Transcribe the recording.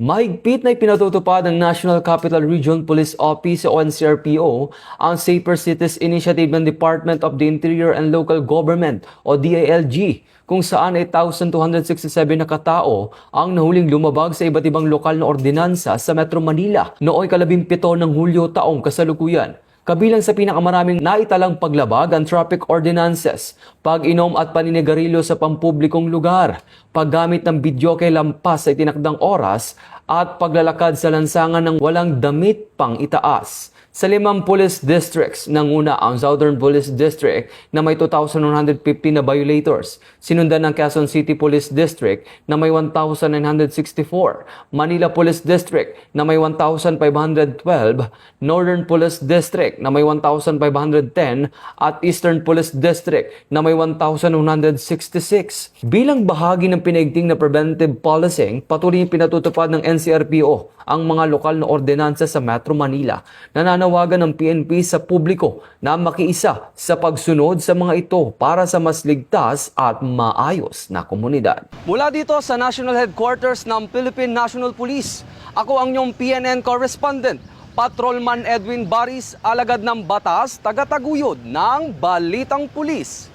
Mahigpit na ipinatutupad ng National Capital Region Police Office o NCRPO ang Safer Cities Initiative ng Department of the Interior and Local Government o DILG, kung saan ay 1,267 na katao ang nahuling lumabag sa iba't ibang lokal na ordinansa sa Metro Manila noong 17 ng Hulyo taong kasalukuyan. Kabilang sa pinakamaraming naitalang paglabag ang traffic ordinances, pag-inom at paninigarilyo sa pampublikong lugar, paggamit ng bidyoke lampas sa itinakdang oras, at paglalakad sa lansangan ng walang damit pang itaas. Sa 5 police districts, nanguna ang Southern Police District na may 2,150 na violators. Sinundan ng Quezon City Police District na may 1,964, Manila Police District na may 1,512, Northern Police District na may 1,510 at Eastern Police District na may 1,166. Bilang bahagi ng pinaigting na preventive policing, patuloy pinatutupad ng NCRPO ang mga lokal na ordinansa sa Metro Manila. Nananawagan ng PNP sa publiko na makiisa sa pagsunod sa mga ito para sa mas ligtas at maayos na komunidad. Mula dito sa National Headquarters ng Philippine National Police, ako ang inyong PNN correspondent, Patrolman Edwin Baris, alagad ng batas, tagataguyod ng Balitang Pulis.